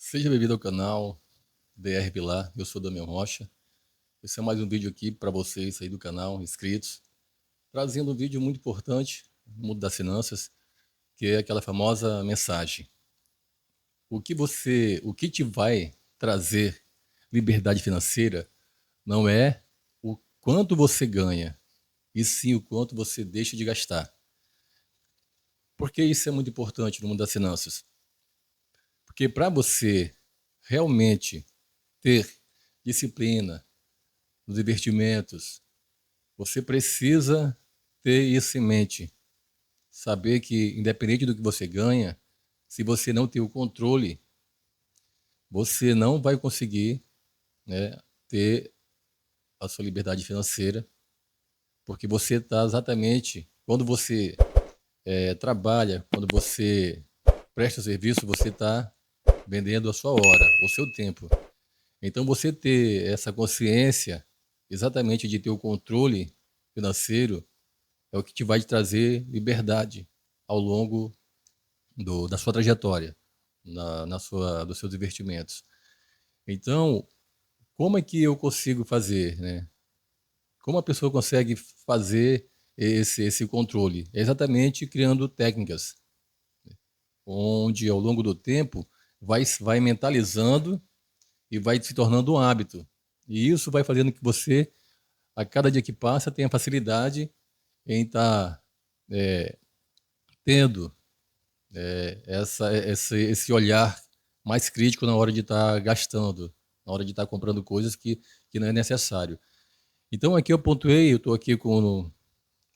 Seja bem-vindo ao canal DR Pilar, eu sou Damião Rocha. Esse é mais um vídeo aqui para vocês aí do canal, inscritos, trazendo um vídeo muito importante no mundo das finanças, que é aquela famosa mensagem. O que te vai trazer liberdade financeira não é o quanto você ganha, e sim o quanto você deixa de gastar. Por que isso é muito importante no mundo das finanças? Porque para você realmente ter disciplina nos investimentos, você precisa ter isso em mente. Saber que, independente do que você ganha, se você não ter o controle, você não vai conseguir, né, ter a sua liberdade financeira, porque você está exatamente, quando você trabalha, quando você presta serviço, você está vendendo a sua hora, o seu tempo. Então, você ter essa consciência exatamente de ter o controle financeiro é o que te vai trazer liberdade ao longo da sua trajetória, dos seus investimentos. Então, como é que eu consigo fazer, né? Como a pessoa consegue fazer esse controle? É exatamente criando técnicas, onde ao longo do tempo vai mentalizando e vai se tornando um hábito. E isso vai fazendo que você, a cada dia que passa, tenha facilidade em estar tendo esse olhar mais crítico na hora de estar gastando, na hora de estar comprando coisas que não é necessário. Então aqui eu pontuei, eu estou aqui com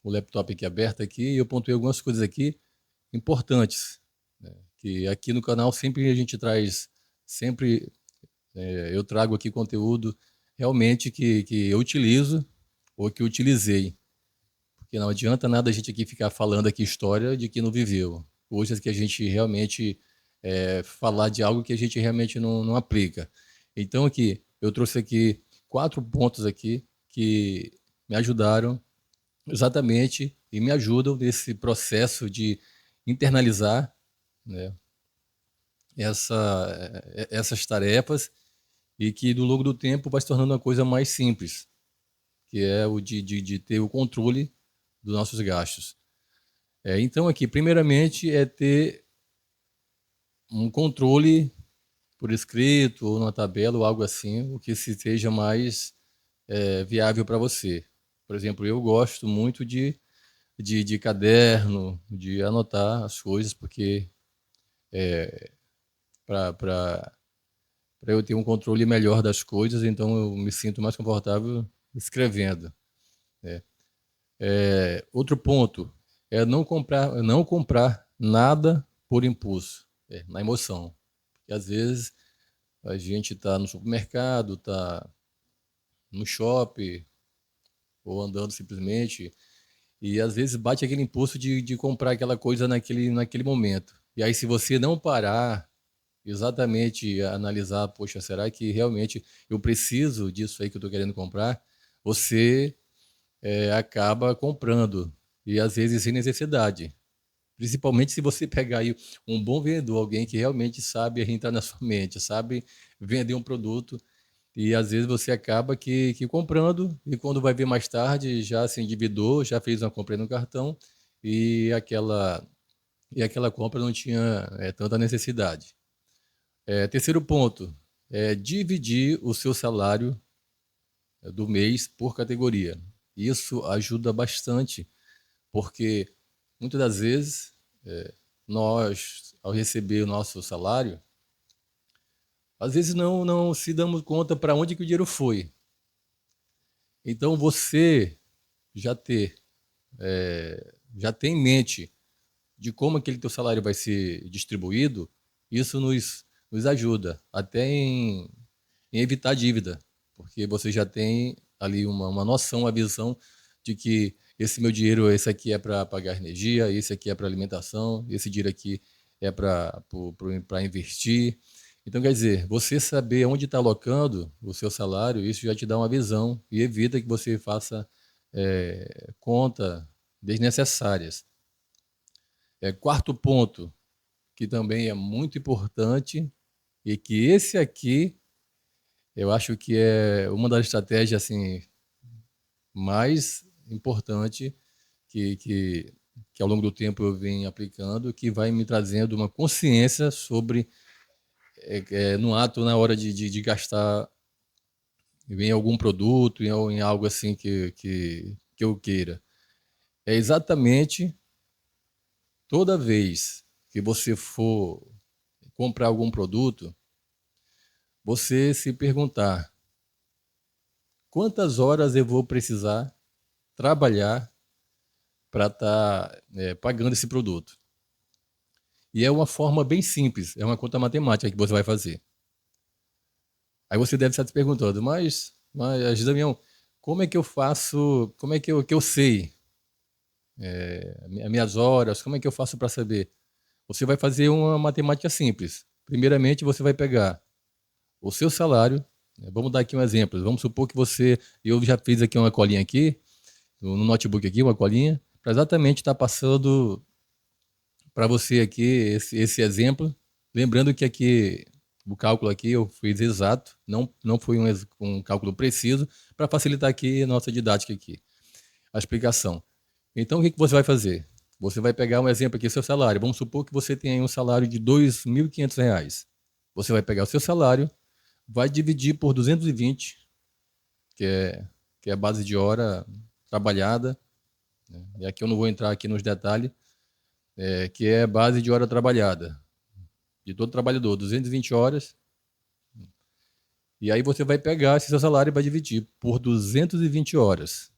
o laptop aqui aberto aqui, e eu pontuei algumas coisas aqui importantes, que aqui no canal sempre a gente traz, sempre eu trago aqui conteúdo realmente que eu utilizo ou que utilizei. Porque não adianta nada a gente aqui ficar falando aqui história de que não viveu. Coisas que a gente realmente falar de algo que a gente realmente não aplica. Então aqui, eu trouxe aqui 4 pontos aqui que me ajudaram exatamente e me ajudam nesse processo de internalizar, né, essas tarefas e que no longo do tempo vai se tornando uma coisa mais simples, que é o de ter o controle dos nossos gastos. Então, aqui, primeiramente, é ter um controle por escrito ou numa tabela ou algo assim, o que se seja mais viável para você. Por exemplo, eu gosto muito de caderno, de anotar as coisas, porque para eu ter um controle melhor das coisas, então eu me sinto mais confortável escrevendo. Outro ponto é não comprar nada por impulso, na emoção. Porque às vezes a gente está no supermercado, está no shopping, ou andando simplesmente, e às vezes bate aquele impulso de comprar aquela coisa naquele momento. E aí, se você não parar, exatamente analisar, poxa, será que realmente eu preciso disso aí que eu estou querendo comprar? Você acaba comprando, e às vezes sem necessidade. Principalmente se você pegar aí um bom vendedor, alguém que realmente sabe entrar na sua mente, sabe vender um produto, e às vezes você acaba que comprando, e quando vai ver mais tarde, já se endividou, já fez uma compra no cartão, e aquela compra não tinha tanta necessidade. Terceiro ponto, dividir o seu salário do mês por categoria. Isso ajuda bastante, porque muitas das vezes nós, ao receber o nosso salário, às vezes não se damos conta para onde que o dinheiro foi. Então você já ter, já tem em mente de como aquele teu salário vai ser distribuído, isso nos ajuda até em evitar dívida, porque você já tem ali uma noção, uma visão de que esse meu dinheiro, esse aqui é para pagar energia, esse aqui é para alimentação, esse dinheiro aqui é para investir. Então, quer dizer, você saber onde está alocando o seu salário, isso já te dá uma visão e evita que você faça conta desnecessárias. Quarto ponto, que também é muito importante, E que esse aqui, eu acho que é uma das estratégias assim mais importante que ao longo do tempo eu venho aplicando, que vai me trazendo uma consciência sobre no ato, na hora de gastar em algum produto, em algo assim que eu queira. É exatamente toda vez que você for comprar algum produto, você se perguntar quantas horas eu vou precisar trabalhar para estar pagando esse produto. E é uma forma bem simples, é uma conta matemática que você vai fazer. Aí você deve estar se perguntando, mas Damião, como é que eu faço, como é que eu sei as minhas horas, como é que eu faço para saber? Você vai fazer uma matemática simples. Primeiramente, você vai pegar o seu salário, vamos dar aqui um exemplo, vamos supor que eu já fiz aqui uma colinha aqui, no notebook aqui, uma colinha, para exatamente estar passando para você aqui esse exemplo, lembrando que aqui o cálculo aqui eu fiz exato, não foi um cálculo preciso, para facilitar aqui a nossa didática aqui, a explicação. Então, o que você vai fazer? Você vai pegar um exemplo aqui, seu salário. Vamos supor que você tem aí um salário de R$ 2.500. Você vai pegar o seu salário, vai dividir por 220, que é, que é a base de hora trabalhada, né? E aqui eu não vou entrar aqui nos detalhes, que é a base de hora trabalhada de todo trabalhador, 220 horas. E aí você vai pegar esse seu salário e vai dividir por 220 horas.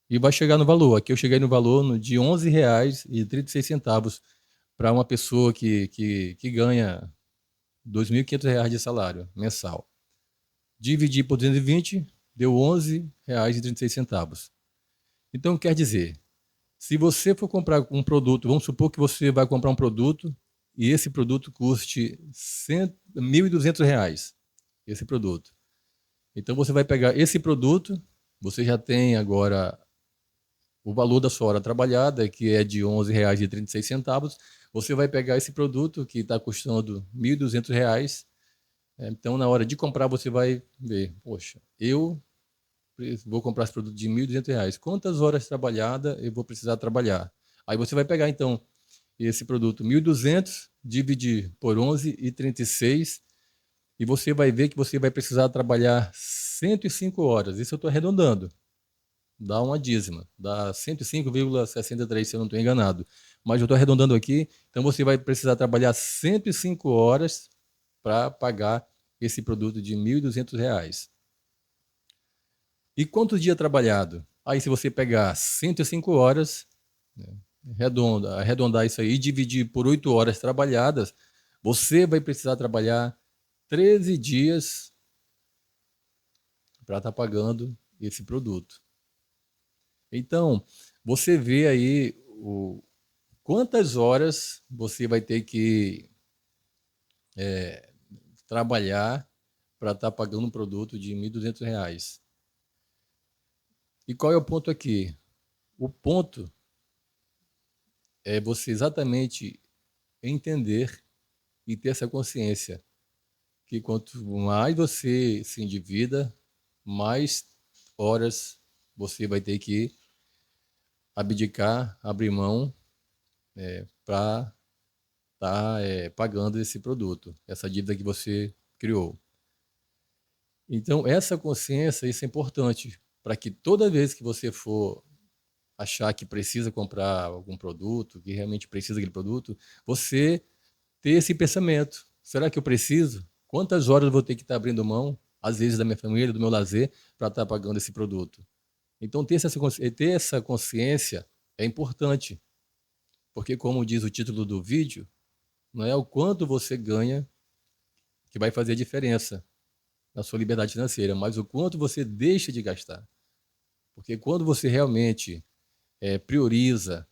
E vai chegar no valor. Aqui eu cheguei no valor de R$ 11,36 para uma pessoa que ganha R$ 2.500 de salário mensal. Dividir por 220 deu R$ 11,36. Então quer dizer, se você for comprar um produto, vamos supor que você vai comprar um produto e esse produto custe R$ 1.200, esse produto. Então você vai pegar esse produto, você já tem agora o valor da sua hora trabalhada, que é de R$ 11,36. Você vai pegar esse produto que está custando R$ 1.200. Então, na hora de comprar, você vai ver, poxa, eu vou comprar esse produto de R$ 1.200. Quantas horas trabalhadas eu vou precisar trabalhar? Aí você vai pegar, então, esse produto 1.200, dividir por 11,36, e você vai ver que você vai precisar trabalhar 105 horas. Isso eu estou arredondando. Dá uma dízima, dá 105,63, se eu não estou enganado. Mas eu estou arredondando aqui, então você vai precisar trabalhar 105 horas para pagar esse produto de R$ 1.200. E quantos dias trabalhado? Aí se você pegar 105 horas, né, arredondar isso aí e dividir por 8 horas trabalhadas, você vai precisar trabalhar 13 dias para estar pagando esse produto. Então, você vê aí quantas horas você vai ter que trabalhar para estar pagando um produto de R$ 1.200. E qual é o ponto aqui? O ponto é você exatamente entender e ter essa consciência que quanto mais você se endivida, mais horas você vai ter que abdicar, abrir mão para estar pagando esse produto, essa dívida que você criou. Então, essa consciência, isso é importante, para que toda vez que você for achar que precisa comprar algum produto, que realmente precisa daquele produto, você ter esse pensamento. Será que eu preciso? Quantas horas eu vou ter que estar abrindo mão, às vezes, da minha família, do meu lazer, para estar pagando esse produto? Então, ter essa consciência é importante, porque, como diz o título do vídeo, não é o quanto você ganha que vai fazer a diferença na sua liberdade financeira, mas o quanto você deixa de gastar. Porque quando você realmente prioriza,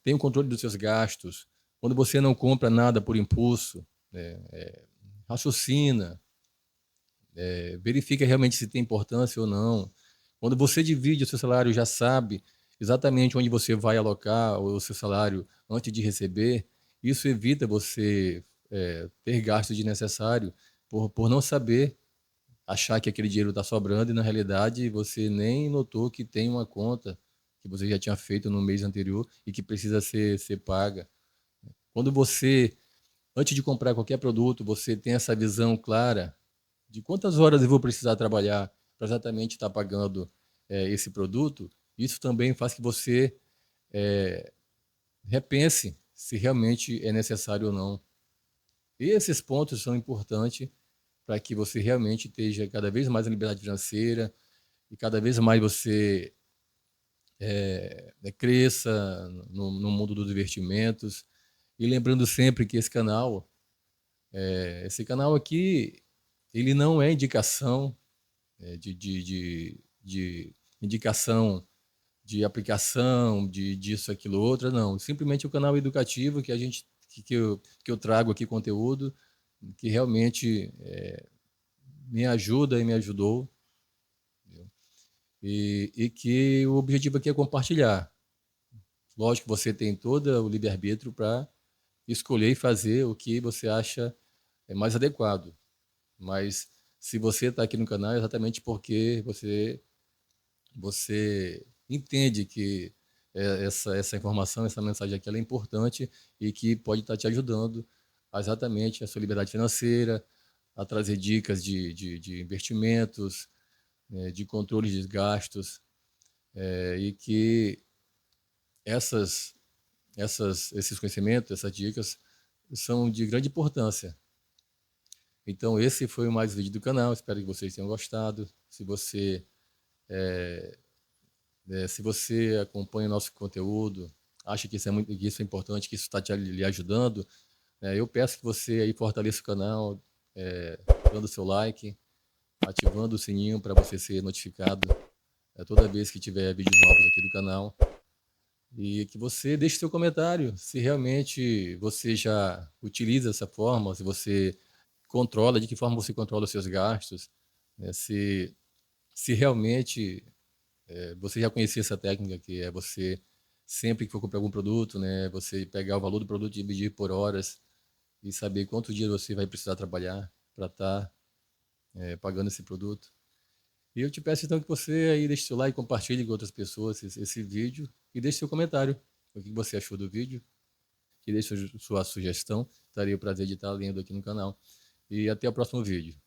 tem o controle dos seus gastos, quando você não compra nada por impulso, raciocina, verifica realmente se tem importância ou não. Quando você divide o seu salário, já sabe exatamente onde você vai alocar o seu salário antes de receber. Isso evita você ter gasto desnecessário por não saber achar que aquele dinheiro está sobrando e, na realidade, você nem notou que tem uma conta que você já tinha feito no mês anterior e que precisa ser paga. Quando você, antes de comprar qualquer produto, você tem essa visão clara de quantas horas eu vou precisar trabalhar para exatamente estar pagando esse produto, isso também faz que você repense se realmente é necessário ou não. E esses pontos são importantes para que você realmente esteja cada vez mais em liberdade financeira e cada vez mais você cresça no mundo dos investimentos. E lembrando sempre que esse canal aqui, ele não é indicação de indicação de aplicação, de disso, aquilo, outra, não. Simplesmente o canal educativo que eu trago aqui conteúdo que realmente me ajuda e me ajudou. E que o objetivo aqui é compartilhar. Lógico que você tem todo o livre-arbítrio para escolher e fazer o que você acha mais adequado. Mas se você está aqui no canal é exatamente porque você entende que essa informação, essa mensagem aqui ela é importante e que pode estar te ajudando a exatamente a sua liberdade financeira, a trazer dicas de investimentos, de controle de gastos, e que essas, esses conhecimentos, essas dicas são de grande importância. Então, esse foi mais um vídeo do canal. Espero que vocês tenham gostado. Se você acompanha o nosso conteúdo, acha que que isso é importante, que isso está lhe ajudando, eu peço que você aí fortaleça o canal, dando seu like, ativando o sininho para você ser notificado toda vez que tiver vídeos novos aqui do canal. E que você deixe seu comentário, se realmente você já utiliza essa forma, se você controla, de que forma você controla os seus gastos, né? Se realmente você já conhecia essa técnica, que é você, sempre que for comprar algum produto, né, você pegar o valor do produto e dividir por horas e saber quantos dias você vai precisar trabalhar para estar pagando esse produto. E eu te peço então que você aí deixe seu like, compartilhe com outras pessoas esse vídeo e deixe seu comentário. O que você achou do vídeo? E deixe sua sugestão. Terei o prazer de estar lendo aqui no canal. E até o próximo vídeo.